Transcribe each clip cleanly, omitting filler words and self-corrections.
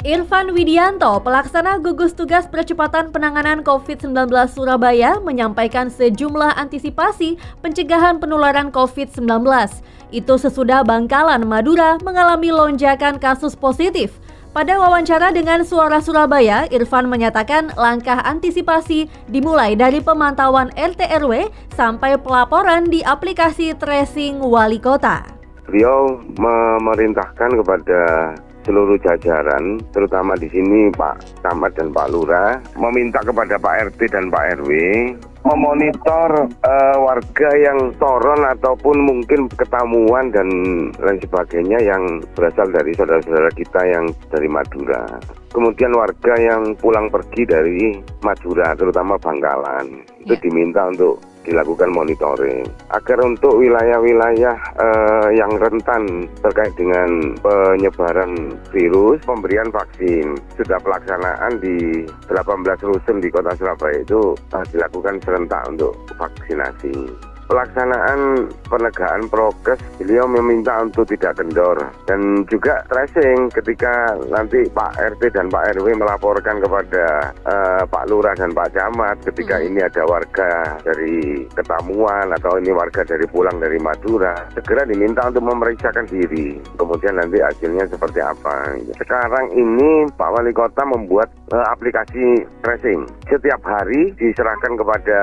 Irfan Widianto, pelaksana gugus tugas percepatan penanganan COVID-19 Surabaya, menyampaikan sejumlah antisipasi pencegahan penularan COVID-19. Itu sesudah Bangkalan, Madura mengalami lonjakan kasus positif. Pada wawancara dengan Suara Surabaya, Irfan menyatakan langkah antisipasi dimulai dari pemantauan RT RW sampai pelaporan di aplikasi tracing wali kota. Beliau memerintahkan kepada seluruh jajaran, terutama di sini Pak Camat dan Pak Lurah, meminta kepada Pak RT dan Pak RW memonitor warga yang toron ataupun mungkin ketamuan dan lain sebagainya yang berasal dari saudara-saudara kita yang dari Madura. Kemudian warga yang pulang pergi dari Madura, terutama Bangkalan, itu diminta untuk dilakukan monitoring agar untuk wilayah-wilayah yang rentan terkait dengan penyebaran virus, pemberian vaksin. Sudah pelaksanaan di 18 rusun di kota Surabaya itu dilakukan serentak untuk vaksinasi. Pelaksanaan penegakan prokes, beliau meminta untuk tidak kendor dan juga tracing ketika nanti Pak RT dan Pak RW melaporkan kepada Pak Lurah dan Pak Camat ketika ini ada warga dari Ketamuan atau ini warga dari pulang dari Madura, segera diminta untuk memeriksakan diri, kemudian nanti hasilnya seperti apa. Sekarang ini Pak Wali Kota membuat aplikasi tracing. Setiap hari diserahkan kepada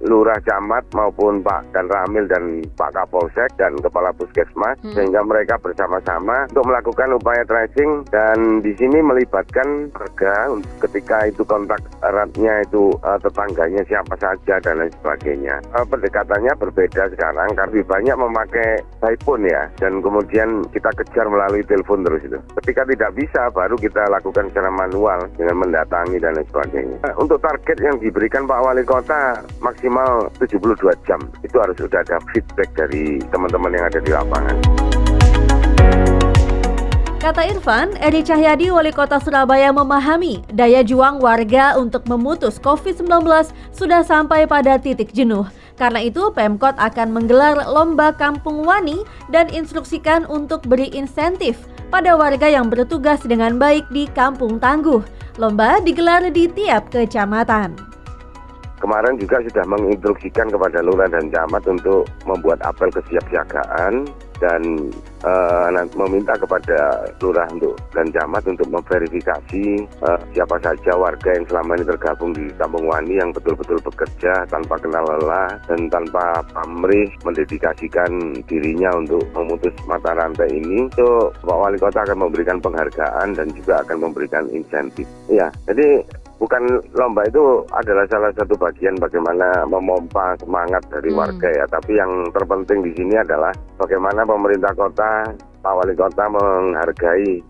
Lurah, Camat maupun Pak dan Ramil dan Pak Kapolsek dan Kepala Puskesmas sehingga mereka bersama-sama untuk melakukan upaya tracing dan di sini melibatkan warga ketika itu kontak eratnya itu tetangganya siapa saja dan lain sebagainya. Pendekatannya berbeda sekarang karena banyak memakai iPhone ya dan kemudian kita kejar melalui telepon terus itu. Ketika tidak bisa baru kita lakukan secara manual dengan mendatangi dan lain sebagainya. Untuk target yang diberikan Pak Wali Kota maksimal 72 jam. Itu harus sudah ada feedback dari teman-teman yang ada di lapangan. Kata Irfan, Edi Cahyadi, Wali Kota Surabaya memahami daya juang warga untuk memutus COVID-19 sudah sampai pada titik jenuh. Karena itu, Pemkot akan menggelar lomba Kampung Wani dan instruksikan untuk beri insentif pada warga yang bertugas dengan baik di Kampung Tangguh. Lomba digelar di tiap kecamatan. Kemarin juga sudah menginstruksikan kepada Lurah dan Camat untuk membuat apel kesiapsiagaan dan meminta kepada Lurah dan Camat untuk memverifikasi siapa saja warga yang selama ini tergabung di Kampung Wani yang betul-betul bekerja tanpa kenal lelah dan tanpa pamrih mendedikasikan dirinya untuk memutus mata rantai ini. So, Pak Wali Kota akan memberikan penghargaan dan juga akan memberikan insentif. Ya, jadi bukan lomba itu adalah salah satu bagian bagaimana memompa semangat dari warga ya, tapi yang terpenting di sini adalah bagaimana pemerintah kota, Pak Wali Kota menghargai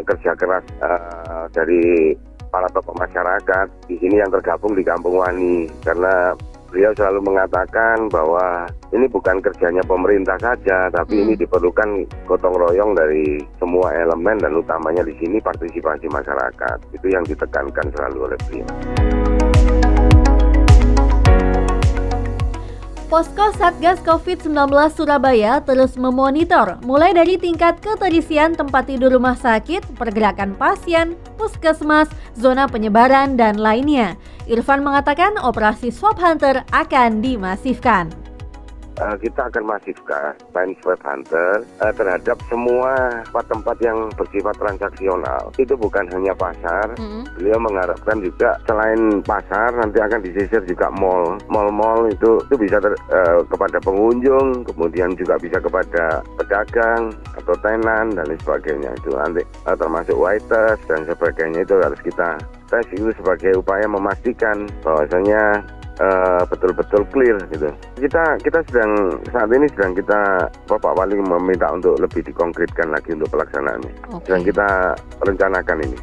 kerja keras dari para tokoh masyarakat di sini yang tergabung di Kampung Wani, karena beliau selalu mengatakan bahwa ini bukan kerjanya pemerintah saja, tapi ini diperlukan gotong royong dari semua elemen dan utamanya di sini partisipasi masyarakat. Itu yang ditekankan selalu oleh beliau. Posko Satgas COVID-19 Surabaya terus memonitor mulai dari tingkat keterisian tempat tidur rumah sakit, pergerakan pasien, puskesmas, zona penyebaran, dan lainnya. Irfan mengatakan operasi Swab Hunter akan dimasifkan. Kita akan masifkan line Swab Hunter terhadap semua tempat yang bersifat transaksional. Itu bukan hanya pasar. Beliau mengharapkan juga selain pasar nanti akan disisir juga mall. Mall-mall itu bisa kepada pengunjung, kemudian juga bisa kepada pedagang atau tenan dan lain sebagainya. Itu nanti termasuk waiters dan sebagainya itu harus kita tes itu sebagai upaya memastikan bahwasanya betul-betul clear gitu. Kita sedang saat ini kita Bapak Wali meminta untuk lebih dikonkretkan lagi untuk pelaksanaannya. Sedang kita rencanakan ini.